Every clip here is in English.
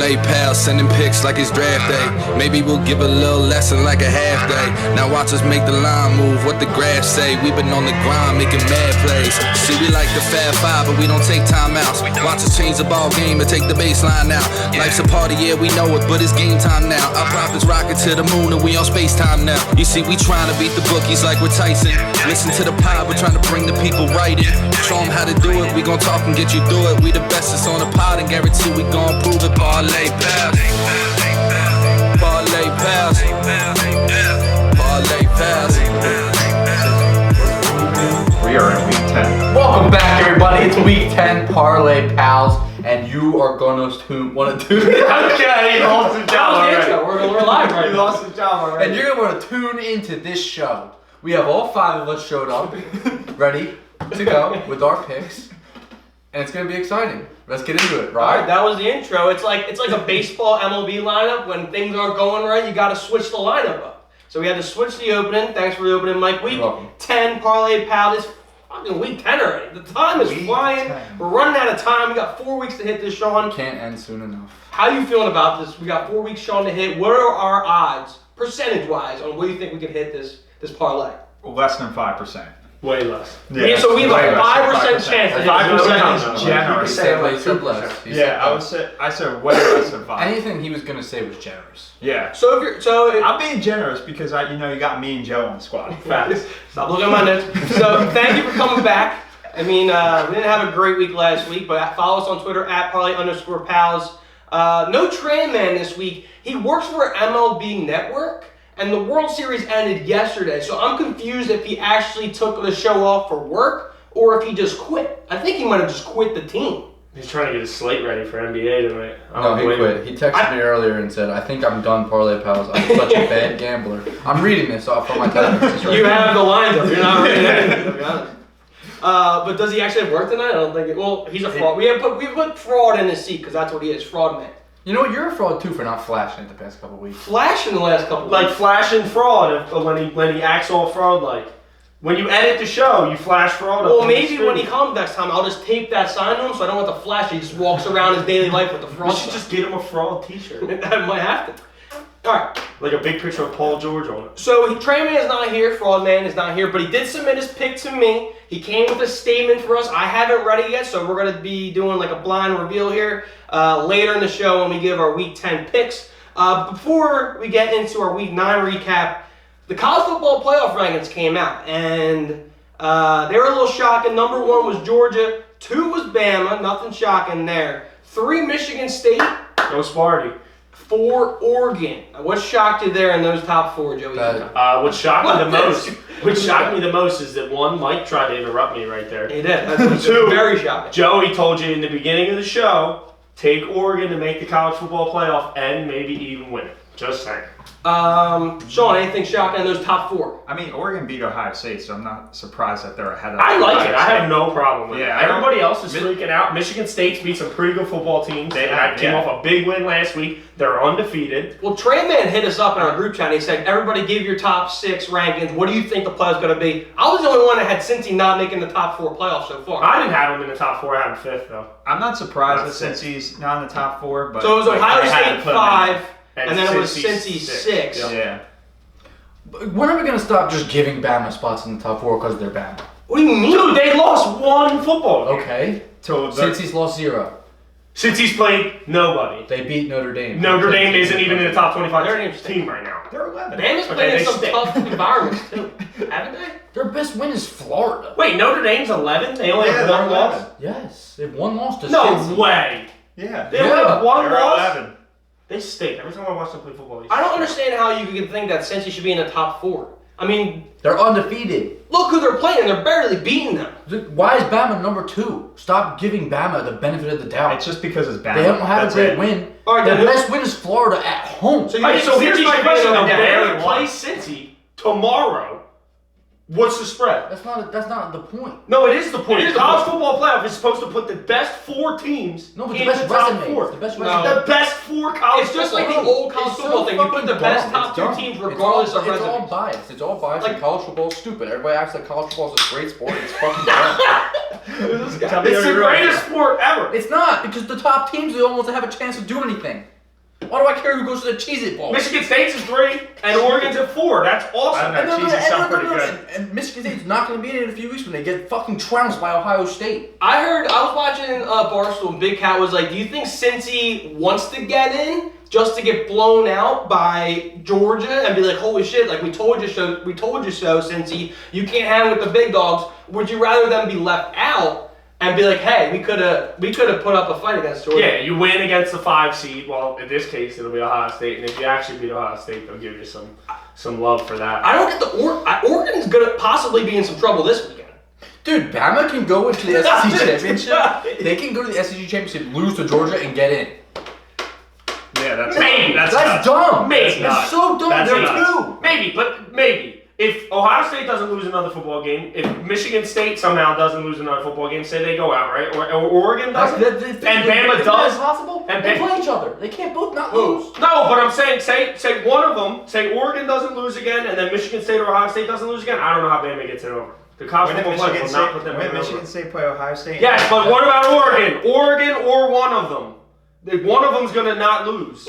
Parlay pals, sending pics like it's draft day. Maybe we'll give a little lesson like a half day. Now watch us make the line move, what the graphs say. We've been on the grind making mad plays. See, we like the Fab Five, but we don't take timeouts. Watch us change the ball game and take the baseline out. Life's a party, yeah, we know it, but it's game time now. Our profits rocket to the moon and we on space time now. You see, we trying to beat the bookies like we're Tyson. Listen to the pod, we're trying to bring the people right in. Show them how to do it, we gon' talk and get you through it. We the bestest on the pod and guarantee we gon' prove it. Parlay pals, parlay pals, parlay pals. We are in week 10. Welcome back, everybody. It's week 10, Parlay Pals, and you are gonna want to tune. Okay, he lost his job already. We're live right He now. lost his job already. And you're gonna want to tune into this show. We have all 5 of us showed up, ready to go with our picks, and it's gonna be exciting. Let's get into it, All right, right? that was the intro. It's like a baseball MLB lineup. When things aren't going right, you got to switch the lineup up. So we had to switch the opening. Thanks for the opening, Mike. Week You're welcome. 10 Parlay Pal. It's fucking week 10 already. The time is Week flying. 10. We're running out of time. We got 4 weeks to hit this, Sean. Can't end soon enough. How you feeling about this? We got 4 weeks, Sean, to hit. What are our odds, percentage-wise, on what you think we can hit this parlay? Less than 5%. Way less. Yeah, so we have way a less 5% than chance to hit 5% this. is He generous. said like 2%. He said, I said way less than 5. anything he was gonna say was generous. Yeah. So if I'm being generous because you got me and Joe on the squad. Facts. Stop looking at my notes. So thank you for coming back. I mean, we didn't have a great week last week, but follow us on Twitter at @parlay_pals. No Tran Man this week. He works for MLB Network, and the World Series ended yesterday. So I'm confused if he actually took the show off for work or if he just quit. I think he might have just quit the team. He's trying to get his slate ready for NBA tonight. No, he quit. He texted me earlier and said, I think I'm done, Parlay Pals. I'm such a bad gambler. I'm reading this off from my text. You have the lines up. You're not reading anything, to be honest. But does he actually have work tonight? I don't think it. Well, he's a fraud. We put fraud in his seat because that's what he is, fraud man. You know what? You're a fraud too for not flashing it the past couple weeks. Flash in the last couple of Like weeks. flashing fraud when he acts all fraud like. When you edit the show, you flash fraud. Well, up on the maybe screen. when he comes next time, I'll just tape that sign to him so I don't have to flash it. He just walks around his daily life with the We fraud should sign. just get him a fraud T-shirt, I might have to. All right. like a big picture of Paul George on it. So Tran Man is not here. Fraud Man is not here, but he did submit his pick to me. He came with a statement for us. I haven't read it yet, so we're gonna be doing like a blind reveal here later in the show when we give our Week 10 picks. Before we get into our Week 9 recap, the college football playoff rankings came out, and they were a little shocking. Number 1 was Georgia. 2 was Bama. Nothing shocking there. 3 Michigan State. Go Sparty. 4 Oregon. What shocked you there in those top 4, Joey? What shocked me the What? most? What shocked me the most is that one, Mike tried to interrupt me right there. He did. That's 2, very shocking. Joey told you in the beginning of the show, take Oregon to make the college football playoff and maybe even win it. Just saying. Sean, anything shocking in those top 4? I mean, Oregon beat Ohio State, so I'm not surprised that they're ahead of I like Ohio it. I State. have no problem with it. Yeah, Everybody else is freaking out. Michigan State's beat some pretty good football teams. They came off a big win last week. They're undefeated. Well, Tran Man hit us up in our group chat. He said, everybody give your top 6 rankings. What do you think the playoff's going to be? I was the only one that had Cincy not making the top 4 playoffs so far. I didn't have them in the top 4. I had them 5th, though. I'm not surprised Not that Cincy's not in the top 4, but So it was Ohio I had to State put 'em 5, in. and then it was Cincy Cincy 6. yeah. When are we gonna stop just giving Bama spots in the top 4 because they're Bama? What do you mean? Dude, they lost 1 football game. Okay. So Since he's lost 0. Since he's played nobody. They beat Notre Dame. Notre Dame isn't even in the top 25 Notre Dame's team right now. they're 11. Bama's Okay, playing in they some stink. tough environments, too. Haven't they? Their best win is Florida. Wait, Notre Dame's 11? They only have they're 1 loss? 11. Yes. They've one loss to No Cincy. way. Yeah. They only have 1 They're loss? 11. They stink. Every time I watch them play football, they I don't stink. understand how you could think that Cincy should be in the top 4. I mean, They're undefeated. look who they're playing. They're barely beating them. Why is Bama number 2? Stop giving Bama the benefit of the doubt. It's just because it's Bama. They don't have That's a great it. win. All right, Their then who- best win is Florida at home. So you Alright, think so here's Cincy my should be question. in the Now, barely Barely won? play Cincy tomorrow. What's the spread? That's not the point. No, it is the point. It is The the college point. football playoff is supposed to put the best 4 teams No, but in the best top resume. 4. The best No. resume. The best 4 college It's just like the football old college It's football so thing. You put fucking the best dumb. top It's 2 dumb. teams It's regardless all, of It's all resumes. biased. It's all biased. Like- and college football is stupid. Everybody acts like college football is a great sport. It's fucking dumb. Who's this It's the greatest sport ever. It's not, because the top teams, they almost have a chance to do anything. Why do I care who goes to the Cheez-It Bowl? Michigan State's is 3, and Oregon's at 4. That's awesome. I don't know. Cheez-Its sound pretty good. And Michigan State's not going to be in it in a few weeks when they get fucking trounced by Ohio State. I was watching Barstool, and Big Cat was like, do you think Cincy wants to get in just to get blown out by Georgia and be like, holy shit, like we told you so, Cincy, you can't hang with the big dogs. Would you rather them be left out and be like, hey, we could have put up a fight against Georgia? Yeah, you win against the 5 seed. Well, in this case, it'll be Ohio State, and if you actually beat Ohio State, they'll give you some love for that. I don't get the Oregon's gonna possibly be in some trouble this weekend. Dude, Bama can go into the SEC championship. They can go to the SEC championship, lose to Georgia, and get in. Yeah, that's Maybe. That's dumb. Maybe. It's so dumb. That's They're nuts. two. Maybe. If Ohio State doesn't lose another football game, if Michigan State somehow doesn't lose another football game, say they go out, right? Or Oregon doesn't, and Bama Is does. that possible? And They Bama- play each other. They can't both not lose. No, but I'm saying, say one of them, say Oregon doesn't lose again, and then Michigan State or Ohio State doesn't lose again. I don't know how Bama gets it over. The college When did football Michigan playoff will not put them State, in when over. Michigan State play Ohio State? Yes, but what about Oregon? Oregon or one of them. One of them's gonna not lose.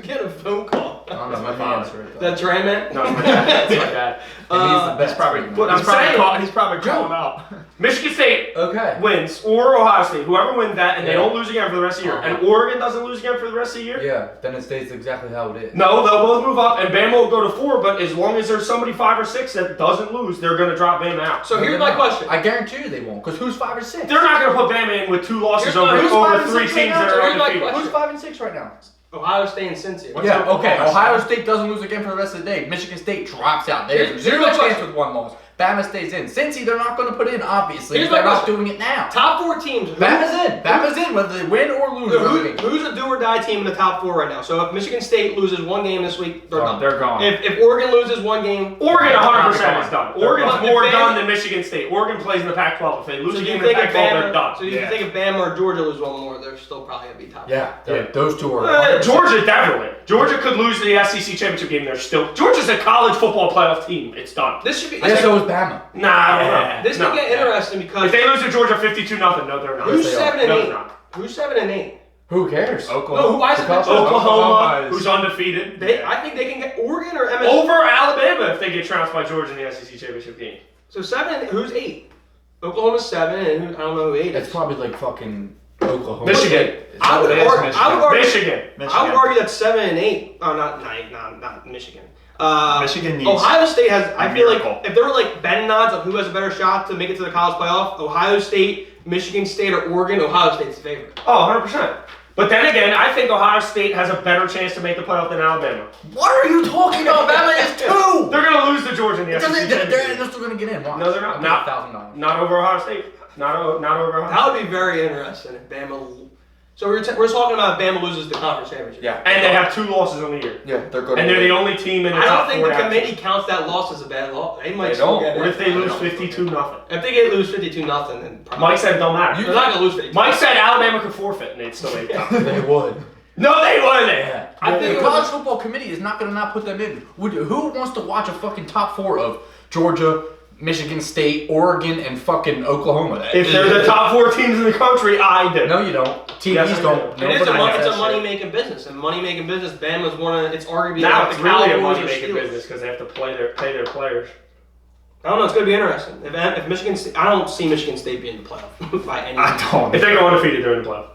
Get a phone call. I don't know my father. answer. Is that Tran Man? No, that's my dad. He's probably, But I'm saying, he's probably calling up. Michigan State Okay. wins, or Ohio State, whoever wins that, and they Yeah. don't lose again for the rest of the year, and Oregon doesn't lose again for the rest of the year, Yeah, then it stays exactly how it is. no, they'll both move up, and Bama will go to 4, but as long as there's somebody 5 or 6 that doesn't lose, they're going to drop Bama out. So here's my question. I guarantee you they won't, because who's 5 or 6? They're not going to put Bama in with 2 losses Here's my- over who's 5 and 3 6 teams right now? that So are here's my undefeated. question. Who's 5 and 6 right now? Ohio State and Cincy. What's Yeah, up, okay. Ohio Ohio State? State doesn't lose again for the rest of the day. Michigan State drops out. They have Here's zero my chance question. with 1 loss. Bama stays in. Cincy, they're not going to put in, obviously. Here's They're my not question. doing it now. Top 4 teams. Bama's in. Bama's in, whether they win or lose. Who's a do or die team in the top 4 right now? So if Michigan State loses 1 game this week, they're done. They're gone. If Oregon loses 1 game, Oregon 100% They're is done. gone. Oregon's They're more gone. done than Michigan State. Oregon plays in the Pac-12. If they lose so a you game in think the if Pac-12, they're done. Bama, so you think if Bama or Georgia lose 1 more, they're still probably gonna be top. Yeah, Yeah. those two are. 100%. Georgia definitely. Georgia could lose the SEC championship game. They're still. Georgia's a college football playoff team. It's done. This should be. Yeah, so is Bama. Nah, I don't know. This No. could get interesting because If they lose to Georgia 52-0, no, they're not. who's they are. 7 and No, 8? they're not. Who's 7 and 8? Who cares? Oklahoma. No, who I said Oklahoma. Oklahoma, is- who's undefeated. I think they can get Oregon or MSU. Over Alabama if they get trounced by Georgia in the SEC championship game. So 7. Who's 8? Oklahoma's 7, and I don't know who 8 It's is. probably like fucking Oklahoma. Michigan. I would It is argue. Michigan. I would argue that 7 and 8. Oh, not Michigan. Michigan needs Ohio State has. I a feel miracle. like if there were like betting odds of who has a better shot to make it to the college playoff, Ohio State, Michigan State, or Oregon, Ohio State's the favorite. Oh, 100%. But then again, I think Ohio State has a better chance to make the playoff than Alabama. What are you talking about? Bama is 2. They're going to lose to Georgia in the SEC championship They're game. still going to get in. Watch. No, they're not. I'll Not- bet $1,000. Not over Ohio State. Not over Ohio That State. would be very interesting if Bama. So we're talking about Bama loses the conference championship. Yeah. And they have 2 losses on the year. Yeah, they're good. And they're the only team in the I top don't think 4 the to have committee two. counts that loss as a bad loss. They might They still don't. get What it. if they lose 52-0? If they get lose 52-0, then probably. Mike said it don't matter. They're not gonna lose 52. Mike said Alabama could forfeit and they'd still make the top. They would. No, they wouldn't. Yeah. I think the it college was- football committee is not going to not put them in. Who wants to watch a fucking top 4 of Georgia, Michigan State, Oregon, and fucking Oklahoma? If they're the top 4 teams in the country, I do. No, you don't. TVs Yes, I don't. do. It is Nobody it's has a that money shit. making business, and money making business. Bama's one of it's arguably Now like it's the really a Cowboys or money-making Steelers. business because they have to pay their players. I don't know. It's going to be interesting. If Michigan State, I don't see Michigan State being in the playoff by any means. I don't. If they go undefeated, they're in the playoff.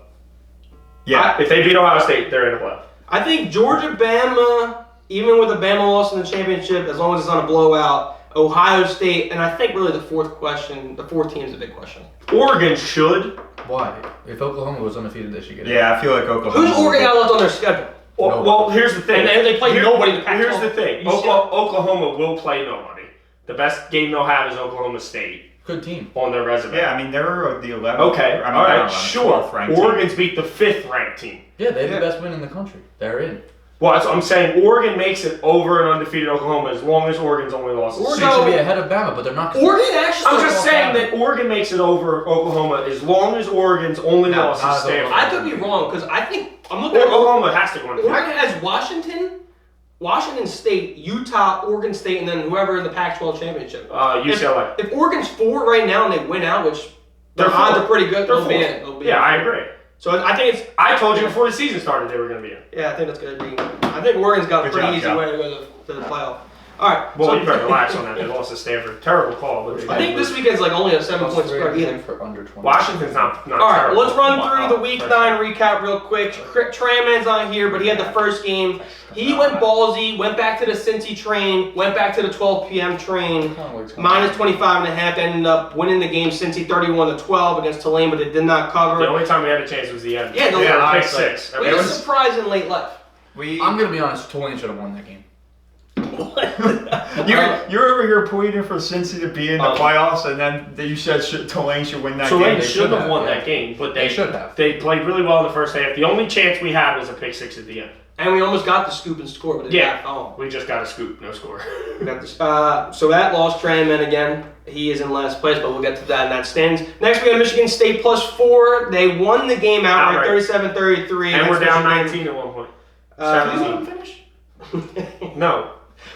Yeah. If they beat Ohio State, they're in the playoff. I think Georgia, Bama, even with a Bama loss in the championship, as long as it's on a blowout, Ohio State, and I think really the fourth team is a big question. Oregon should. Why? If Oklahoma was undefeated, they should get it. Yeah, I feel like Oklahoma. Who's Oregon got left on their schedule? Well, here's the thing. And they play nobody in the Pac-12. Here's the thing. You see- Oklahoma will play nobody. The best game they'll have is Oklahoma State Good team. on their resume. Yeah, I mean they're the 11th. Okay. I mean, All right. not 11th, Sure. 12th ranked team. Oregon's beat the 5th ranked team. Yeah, they have Yeah. the best win in the country. They're in. Well, that's what I'm saying. Oregon makes it over an undefeated Oklahoma as long as Oregon's only lost. So is they six. should be ahead of Bama, but they're not. Oregon actually. I'm just saying that Oregon makes it over Oklahoma as long as Oregon's only No, loss not is Stanford. I could be wrong because I think I'm looking at Oklahoma has to go undefeated. Oregon has Washington State, Utah, Oregon State, and then whoever in the Pac-12 championship. UCLA. If Oregon's 4 right now and they win out, which Their odds are pretty good. They're They'll be full. in. They'll be Yeah, in. I agree. So I think it's. I told you before the season started they were going to be in. Yeah, I think that's going to be. I think Oregon's got a Good pretty job, easy Joe. way to go to the playoff. All right. Well, so you better relax on that. They lost to Stanford. Terrible call. But I think this weekend's like only a 7-point spread either. for under 20. Washington's not All right, terrible. let's run through the Week First 9 recap real quick. Tran Man's not here, but he had the first game. He went ballsy, went back to the Cincy train, went back to the 12 p.m. train. Minus 25.5, ended up winning the game. Cincy 31-12 against Tulane, but it did not cover. The only time we had a chance was the end. Yeah, pick six. We was surprised in late life. I'm gonna be honest. Tulane should have won that game. You're over here pleading for Cincy to be in the playoffs, and then you said Tulane should win that Tulane game. should have won yeah. that game, but they should have. They played really well in the first half. The only chance we had was a pick six at the end. And we almost got the scoop and score, but it Yeah, got home. we just got a scoop, no score. We got this. So that lost Tran Man again. He is in last place, but we'll get to that in that stands. Next, we have Michigan State +4. They won the game outright, 37-33. And we're down Michigan. 19 at one point. Uh, 17 finish? No.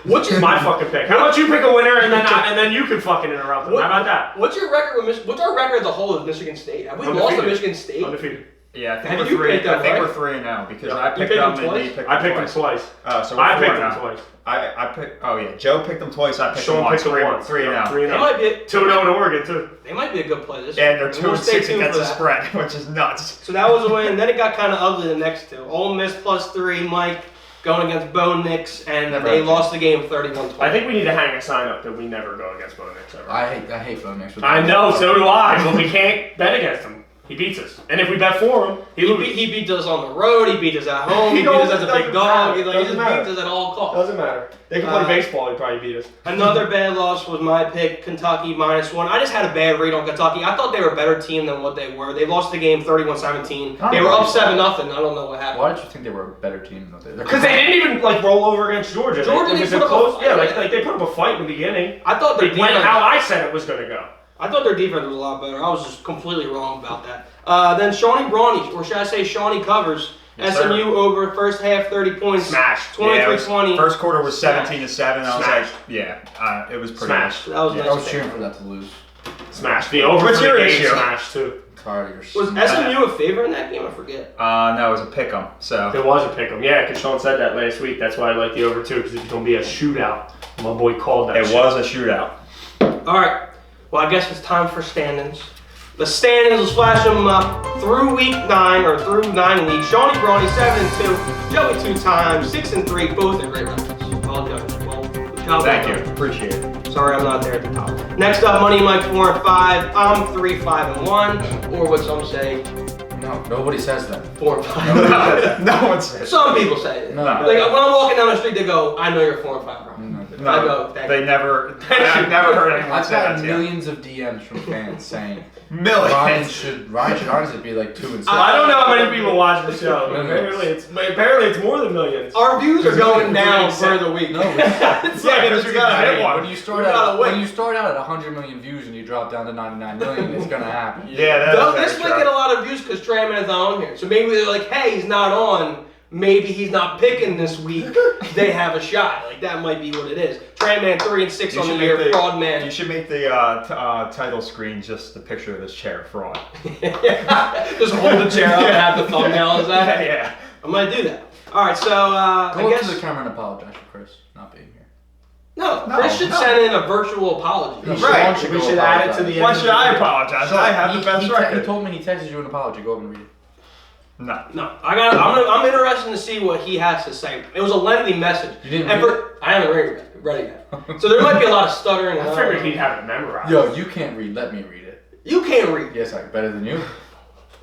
What's your My fucking pick. How about you pick a winner and then you can fucking interrupt them? How about that? What's your record with What's our record as a whole with Michigan State? Have we lost to Michigan State? Undefeated. Yeah, I Have think you we're 3. picked them, I think right? we're 3 now because Yeah. I You picked picked them them and twice? he picked them I picked them twice. twice. So we're I 4 picked now. them twice. I picked. Oh yeah, Joe picked them twice. I picked Sean them once. picked them once. 3 now. 3 They might be 2-0 in Oregon, too. They might be a good play this And they're year. 2 We'll and stay 6 tuned against for the that. spread, which is nuts. So that was a win. Then it got kind of ugly the next two. Ole Miss +3, Mike going against Bo Nix, and Never they had a lost the game 31-20. I think we need to hang a sign up that we never go against Bo Nix ever. I hate Bo Nix. I know, so do I, but we can't bet against him. He beats us. And if we bet for him, he loses. He beat us on the road. He beat us at home. He beat us as a big dog. He just beat us at all costs. Doesn't matter. They can play baseball, he'd probably beat us. Another bad loss was my pick, Kentucky -1. I just had a bad read on Kentucky. I thought they were a better team than what they were. They lost the game 31-17. They were up 7-0. I don't know what happened. Why did you think they were a better team than they were? Because they didn't even roll over against Georgia. Georgia, it was they a put up a close. fight. Yeah, like they put up a fight in the beginning. I thought their It went defense. how I said it was going to go. I thought their defense was a lot better. I was just completely wrong about that. Then Shawnee Brawny, or should I say Shawnee covers. Yes, SMU sir. over first half 30 points. Smashed. 23-20. First quarter was 17-7. I was Smashed. like, yeah, it was pretty. Smashed. That was Yeah, nice. I was cheering for that to lose. Smashed. The over What's for the your game issue? smashed, too. Tired of your Was SMU a favorite in that game? I forget. No, it was a pick 'em. So It was a pick 'em. Yeah, because Sean said that last week. That's why I like the over, too, because it's going to be a shootout. My boy called that it shit. was a shootout. All right. Well, I guess it's time for standings. The standings, let's flash them up through week 9 or through 9 weeks. Shawnee Brawny 7-2, Joey 2 times, 6-3, both are great records. Well done. Well, good job. Thank you. Appreciate it. Sorry, I'm not there at the top. Next up, Money Mike 4-5. I'm 3-5-1, or what some say, No, nobody says that. 4-5. No one says. Some people say it. No. Like when I'm walking down the street, they go, "I know you're 4-5, bro." No, I go, thank they you. never. I've never heard anyone I've say that got to you. millions of DMs from fans saying Ryan Millions. should honestly be like 2 and 6. I don't know how many people watch the show. Millions. Apparently it's more than millions. Our views are going down Millions. for the week. No, It's Yeah, like because we gotta hit one. when you start We gotta out wait. when you start out at 100 million views and you drop down to 99 million, it's gonna happen. Yeah, This that's might get a lot of views because Tran Man's not on here. So maybe they're like, hey, he's not on. Maybe he's not picking this week. They have a shot. Like, that might be what it is. Tran Man 3-6 on the year. Fraud Man. You should make the title screen just the picture of this chair, fraud. Just hold the chair up and have the thumbnail as that. Yeah. I'm going to do that. All right, so I Go up guess... to the camera and apologize for Chris not being here. No, Chris should send in a virtual apology. No, Right. Sean We go should add it to apologize. the Why end. should I apologize? I have the best He record. told me he texted you an apology. Go up and read it. No. No, I'm interested to see what he has to say. It was a lengthy message. You didn't and read I haven't read it yet. So there might be a lot of stuttering. I figured he'd have it memorized. Yo, you can't read. Let me read it. You can't read. Yes, I better than you.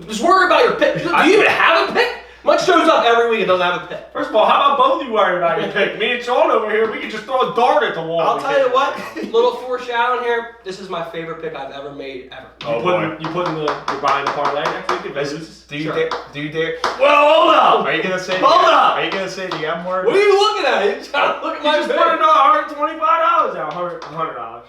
Just worry about your pick. Do you even have a pick? Mike shows up every week and doesn't have a pick. First of all, how about both of you worry about your pick? Me and Sean over here, we can just throw a dart at the wall. I'll tell you what, little foreshadowing here. This is my favorite pick I've ever made, ever. Oh, boy. You're buying the parlay next week if it loses? Do you Sure. dare? Do you dare? Well, hold up! Are you gonna say? Hold up! Are you gonna say the M word? What are you looking at? You're trying to look at You my just pick. put another $125 out, $100.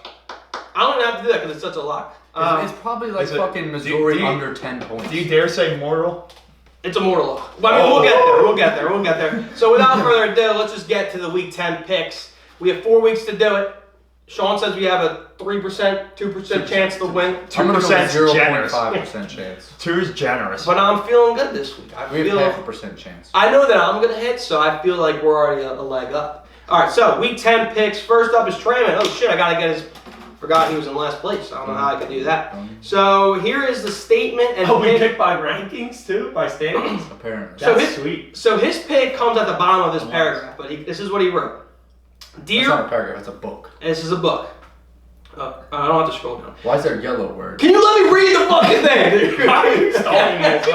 I don't even have to do that because it's such a lock. It's probably like is it- fucking do Missouri you- under 10 points. Do you dare say mortal? It's a mortal lock. But I mean, we'll get there. So without further ado, let's just get to the Week 10 picks. We have 4 weeks to do it. Sean says we have a 3%, 2% chance to win. 2% generous. 0.5% chance. 2 is generous. But I'm feeling good this week. We have 0.5% chance. I know that I'm going to hit, so I feel like we're already a leg up. All right, so week 10 picks. First up is Tran Man. Oh, shit, I got to get his... Forgot he was in last place. I don't know how I could do that. So here is the statement. And we pick by rankings, too? By standings? Apparently. That's sweet. So his pick comes at the bottom of this paragraph, but this is what he wrote. That's not a paragraph, that's a book. This is a book. I don't have to scroll down. Why is there yellow word? Can you let me read the fucking thing? Why are you stalling this?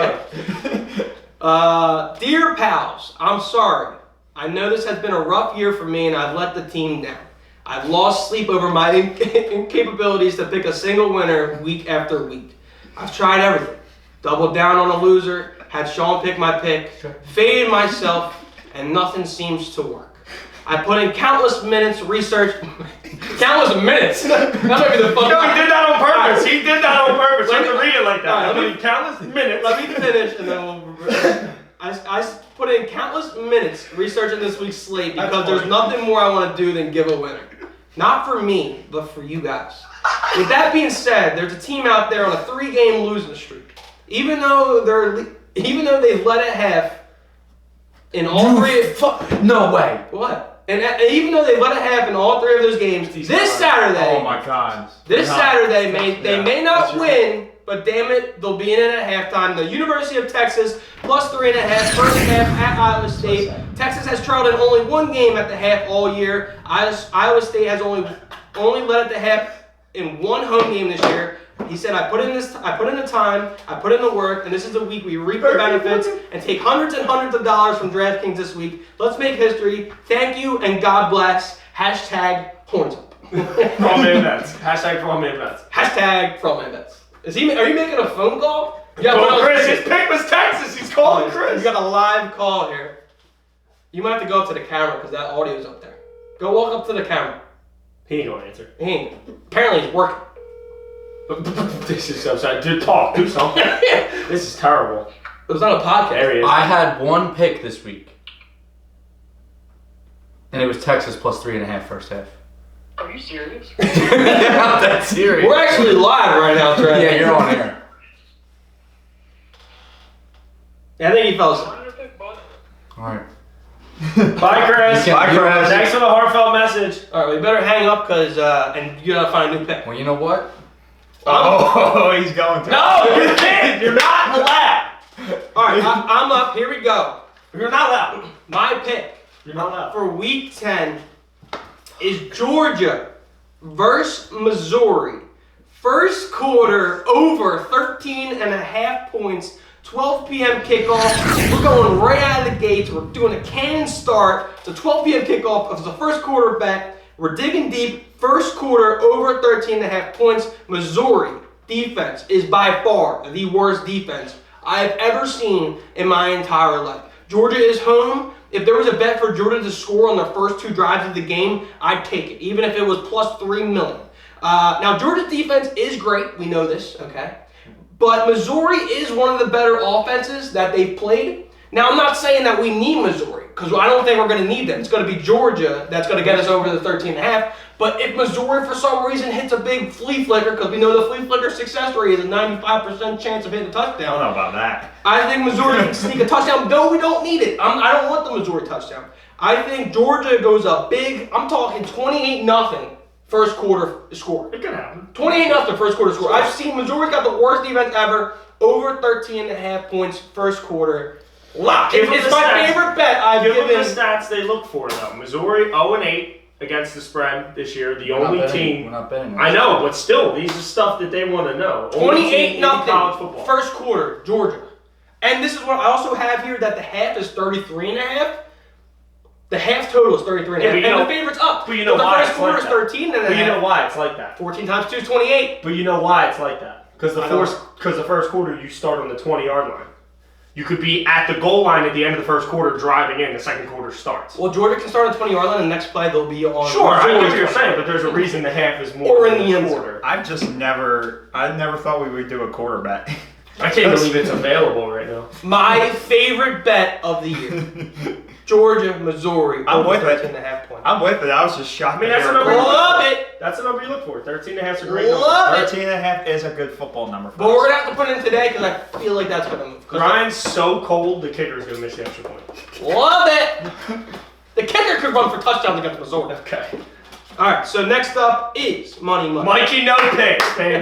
Dear pals, I'm sorry. I know this has been a rough year for me and I've let the team down. I've lost sleep over my incapabilities to pick a single winner week after week. I've tried everything. Doubled down on a loser, had Sean pick my pick, faded myself, and nothing seems to work. I put in countless minutes research. Countless minutes? That might be the fun. No, he did that on purpose. He did that on purpose. You have to read it like that. Right, I mean, countless minutes. Let me finish and then we'll... I put in countless minutes researching this week's slate because there's nothing more I want to do than give a winner. Not for me, but for you guys. With that being said, there's a team out there on a 3-game losing streak. Even though they've led at half in all No way. What? And even though they let it happen all 3 of those games, this Saturday. Oh my God. This Saturday, they may not win, but damn it, they'll be in it at halftime. The University of Texas plus 3.5, first half at Iowa State. Texas has trailed in only 1 game at the half all year. Iowa State has only led at the half in 1 home game this year. He said, I put in the time, I put in the work, and this is the week we reap the benefits and take hundreds and hundreds of dollars from DraftKings this week. Let's make history. Thank you and God bless. Hashtag horns up. From Bets. Hashtag from Bets. Hashtag from Bets. Are you making a phone call? Yeah, well, Chris, his pick was Texas. He's calling Chris. You got a live call here. You might have to go up to the camera because that audio's up there. Go walk up to the camera. He ain't gonna answer. He ain't. Apparently he's working. This is so sad. Dude, talk. Do something. This is terrible. It was not a podcast. There he is. I had 1 pick this week. And it was Texas plus 3.5 first half. Are you serious? Not that serious. We're actually live right now, Trey. Yeah, you're on air. Yeah, I think he fell asleep. Alright. Bye, Chris. Bye, Chris. Thanks for the heartfelt message. All right, we better hang up because and you gotta find a new pick. Well, you know what? Oh, he's going to. No, you can't. You're not allowed. All right, I'm up. Here we go. You're not allowed. My pick You're not allowed. for Week 10 is Georgia versus Missouri. First quarter over 13.5 points. 12 p.m. kickoff. We're going right out of the gates. We're doing a cannon start. It's a 12 p.m. kickoff. It's the first quarter bet. We're digging deep. First quarter over 13.5 points. Missouri defense is by far the worst defense I've ever seen in my entire life. Georgia is home. If there was a bet for Georgia to score on the first 2 drives of the game, I'd take it, even if it was plus 3 million. Now, Georgia's defense is great. We know this, okay? But Missouri is one of the better offenses that they've played. Now, I'm not saying that we need Missouri, because I don't think we're going to need them. It's going to be Georgia that's going to get us over the 13.5. But if Missouri, for some reason, hits a big flea flicker, because we know the flea flicker success rate is a 95% chance of hitting a touchdown. I don't know about that. I think Missouri can sneak a touchdown. No, we don't need it. I don't want the Missouri touchdown. I think Georgia goes up big. I'm talking 28-0 first quarter score. It could happen. 28-0 first quarter score. I've seen Missouri's got the worst defense ever. Over 13.5 points first quarter. Lock. It's my favorite bet I've given. Give them the stats they look for, though. Missouri 0-8 against the spread this year. The only team. We're not betting. I know, but still, these are stuff that they want to know. 28-0 first quarter, Georgia. And this is what I also have here, that the half is 33.5. The half total is 33.5. Yeah, and the favorite's up. But you know the why first it's quarter like is 13.5. But you know why it's like that. 14 times 2 is 28. But you know why it's like that. Because I know. the first quarter, you start on the 20-yard line. You could be at the goal line at the end of the first quarter driving in. The second quarter starts. Well, Georgia can start on the 20-yard line, and the next play they'll be on. Sure, I know what you're Missouri's saying, but there's a reason the half is more Or in than the end quarter. I never thought we would do a quarter bet. I can't believe it's available right now. My favorite bet of the year. Georgia, Missouri. I'm with it. 13.5 points. I'm with it. I was just shocked. I mean, to that's hear a number. Love it. That's the number you look for. 13.5 is a great Love number. it. 13.5 is a good football number for But us. we're going to have to put it in today because I feel like that's going to move. Ryan's so cold, the kicker's gonna miss the extra point. Love it. The kicker could run for touchdowns against Missouri. Okay. All right, so next up is Money Money. Mikey no picks, baby.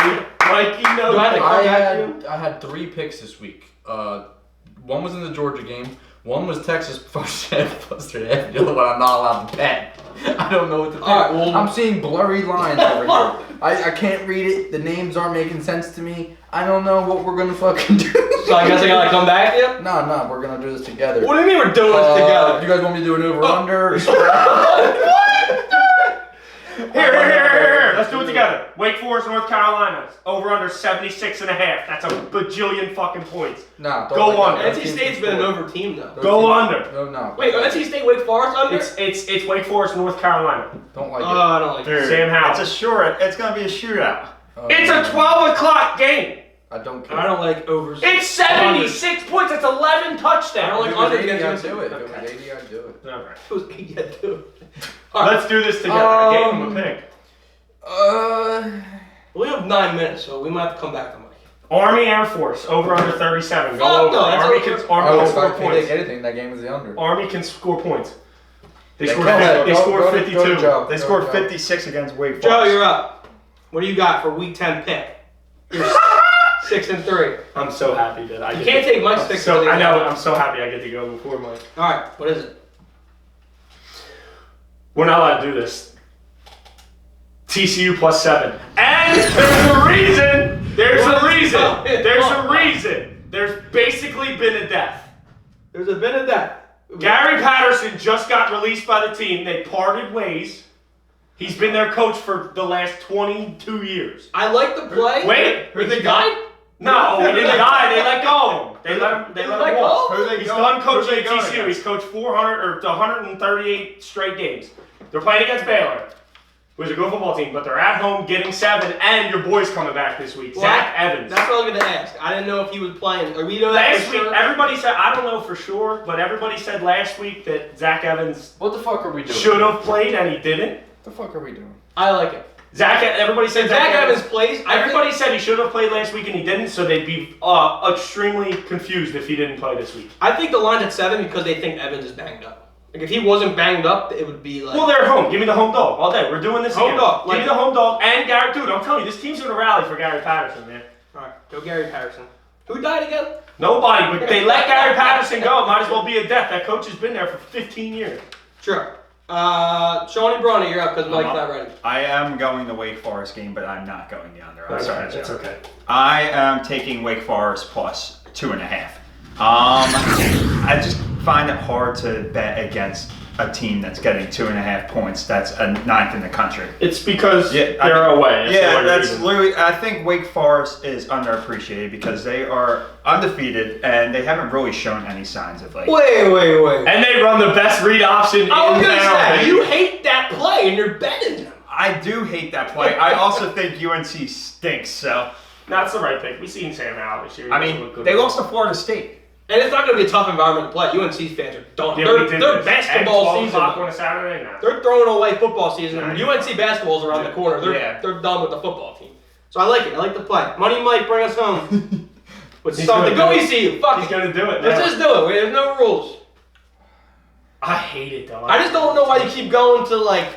Mikey no Do I have to picks. come back to you? I had 3 picks this week. One was in the Georgia game. One was Texas plus 3.5. The other one I'm not allowed to bet. I don't know what to do. All right, well, I'm seeing blurry lines over here. I can't read it. The names aren't making sense to me. I don't know what we're gonna fucking do. So I guess I gotta come back to you? No, we're gonna do this together. What do you mean we're doing this together? Do you guys want me to do an over/under? Here. Let's do it together. Wake Forest, North Carolina. Over under 76.5. That's a bajillion fucking points. No, don't Go like on. that. NC State's been an over team though. Go under. No. Wait, NC State, Wake Forest under? It's Wake Forest, North Carolina. Don't like it. I don't like it. Dude, Sam Howell. It's gonna be a shootout. It's a 12 o'clock game. I don't care. I don't like overs. It's 76 points. That's 11 touchdowns. I don't like If it was under 80, I'd against do it. If Okay. it was 80, I'd do it. Okay. It was 8 yet too. All right. Let's do this together. I gave him a pick. We have 9 minutes, so we might have to come back to Mike. Army Air Force over under 37. Go Fuck over. no, that's Army over. can score If they points. take anything, that game is the under. Army can score points. They They scored can. 50, they Go- scored go to 52. Joe. They scored 56 against Wake Joe, Forest. you're up. What do you got for week 10 pick? You're 6-3. I'm so happy that I You get can't to, take Mike's pick. so I know. I'm so happy I get to go before Mike. All right, what is it? We're not allowed to do this. TCU plus 7. And there's a reason. There's a reason. There's a reason. There's basically been a death. There's a bit of that. Gary Patterson just got released by the team. They parted ways. He's been their coach for the last 22 years. I like the play. Wait, Who they died? no, he didn't die. They let go. They let him. They let him walk. Who they He's go- done who coaching they at going TCU. against? He's coached 138 straight games. They're playing against Baylor, who's a good football team, but they're at home getting 7, and your boy's coming back this week, Well, Zach Evans. That's what I was going to ask. I didn't know if he was playing. Are we know that Last for week, sure? everybody said, I don't know for sure, but everybody said last week that Zach Evans What the fuck are we doing? should have played, and he didn't. What the fuck are we doing? I like it. Everybody said Zach Evans plays. Everybody said he should have played last week and he didn't, so they'd be extremely confused if he didn't play this week. I think the line's at 7 because they think Evans is banged up. Like if he wasn't banged up, it would be like. Well, they're home. Give me the home dog all day. We're doing this Home again. dog, Give me like- the home dog and Gary. Dude, I'm telling you, this team's gonna rally for Gary Patterson, man. All right, go Gary Patterson. Who died again? Nobody, but they let Gary Patterson go. It might as well be a death. That coach has been there for 15 years. Sure. Shawnee Bronny, you're up because Mike's not ready. I am going the Wake Forest game, but I'm not going the under. I'm sorry, That's Joe. okay. I am taking Wake Forest plus 2.5. I just find it hard to bet against a team that's getting 2.5 points. That's a 9th in the country. It's because Yeah, they're away. That's literally. I think Wake Forest is underappreciated because they are undefeated and they haven't really shown any signs of like. Wait. And they run the best read option I was in gonna town. say you hate that play and you're betting them. I do hate that play. I also think UNC stinks. So That's the right pick. We've seen Sam Howell this year. I mean, they lost to Florida State. And it's not going to be a tough environment to play. UNC fans are done. Yeah, Their we did their this. basketball At 12 season. o'clock on a Saturday now. They're throwing away football season. Yeah. UNC basketball's around the corner. Yeah. They're done with the football team. So I like it. I like the play. Money Mike, bring us home with He's something. gonna Go do it. ECU. Fuck He's it. gonna do it. Let's now. just do it. There's no rules. I hate it though. I just don't know why you keep going to like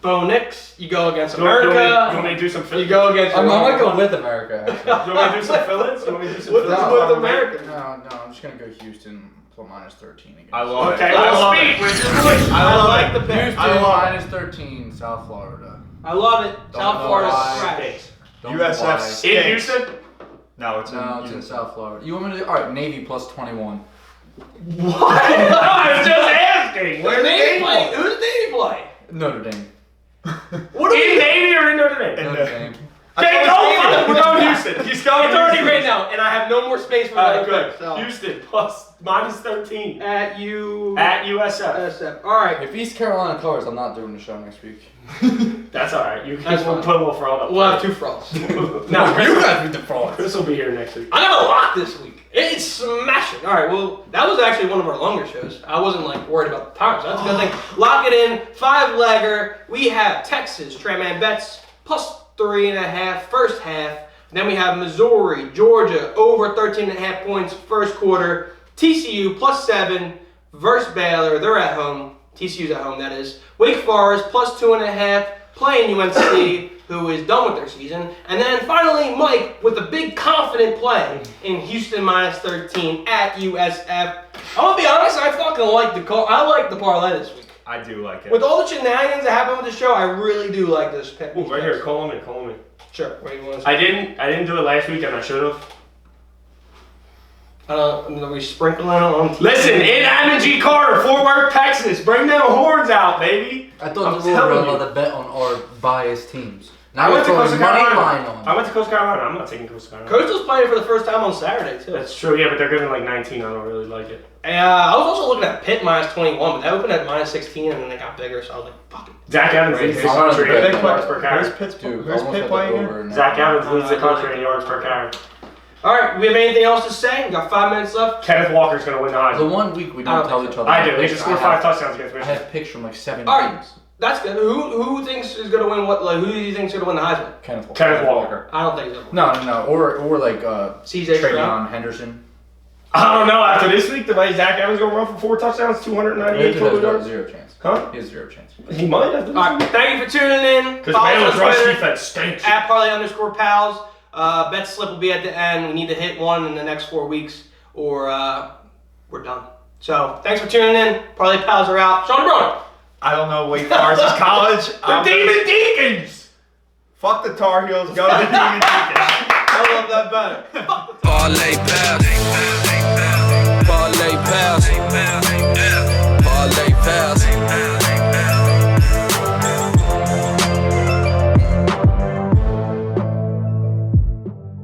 Bo Nix. You go against You want me America. to do some You fill-ins? go against. I might go What with America, actually. You want me to do some fill-ins? You want me to do some With fill-ins? America. No, I'm just gonna go Houston minus 13 again. I love Okay, it. I let's love speak it. with your voice. I love like it. the pick. Houston I love it. minus 13, South Florida. I love it. Don't South know Florida's why. trash. Don't know USF why. In stinks. Houston? No, it's No, it's in South Florida. You want me to do? All right, Navy plus 21. What? I was just asking. Who's Navy play? Who's Navy play? Notre Dame. What do In we? Navy or in Notre Dame? Notre Dame. Okay, go! We're going Houston. He's going It's already Houston. written out, and I have no more space for All right, another good. pick. So. Houston plus -13 At you. at USF. SF. All right. If East Carolina covers, I'm not doing the show next week. That's all right. You That's can fine. put a little fraud up. We'll have 2 frauds. No, Chris, guys beat the frauds. Chris will be here next week. I got a lot this week. It's smashing. All right, well, that was actually one of our longer shows. I wasn't like worried about the time, so that's a good thing. Lock it in. 5-legger. We have Texas Tran Man bets plus 3.5 first half. Then we have Missouri, Georgia over 13.5 points first quarter. TCU plus 7 versus Baylor. They're at home. TCU's at home, that is. Wake Forest plus 2.5 playing UNC, who is done with their season. And then finally, Mike with a big confident play in Houston -13 at USF. I'm gonna be honest, I fucking like the call. I like the parlay this week. I do like it. With all the shenanigans that happened with the show, I really do like this pick. Ooh, right here, call me. Sure. What do you want to I didn't do it last week, and I should have. Are we sprinkling it on TV? Listen, in Amity Carter, Fort Worth, Texas, bring them horns out, baby. I thought I'm the rule telling were you. allowed to bet on our biased teams. Now I we're went to throwing Coastal money line Carolina. on. I went to Coastal Carolina. I'm not taking Coastal Carolina. Coastal's playing for the first time on Saturday, too. That's true, yeah, but they're giving like 19. I don't really like it. I was also looking at Pitt -21, but that opened at -16, and then they got bigger, so I was like, fuck it. Zach Evans Right, leads the I wanted to country bet in on yards our- per carry. Who's Pittsburgh? Dude, Who's almost Pitt had playing the again? over now. Zach Evans leads the I country like in it. yards per carry. All right, we have anything else to say? We got 5 minutes left. Kenneth Walker's going to win the The Heisman. 1 week we I don't don't tell think each so. other. I do. They picks. just scored I 5 have- touchdowns against I Michigan. have picks from like 7 All right. teams. That's good. Who thinks is gonna win what? Like, who do you think is gonna win the Heisman? Kenneth Walker. I don't think he's gonna. No. Or like CJ Stroud. Travion Henderson. I don't know. After this week, the way Zach Evans going to run for 4 touchdowns, 298 total yards. Zero chance. Huh? He has 0 chance. He might have. All right, thank you for tuning in. Because Follow us Baylor's on rush Twitter, defense stinks. at parlay_pals. Bet slip will be at the end. We need to hit one in the next 4 weeks, or we're done. So thanks for tuning in. Parlay pals are out. Sean Brown. I don't know Wake Forest is college. The Demon Deacons! Fuck the Tar Heels. Go to the Demon Deacons. I love that better. Parlay pals. Parlay pals.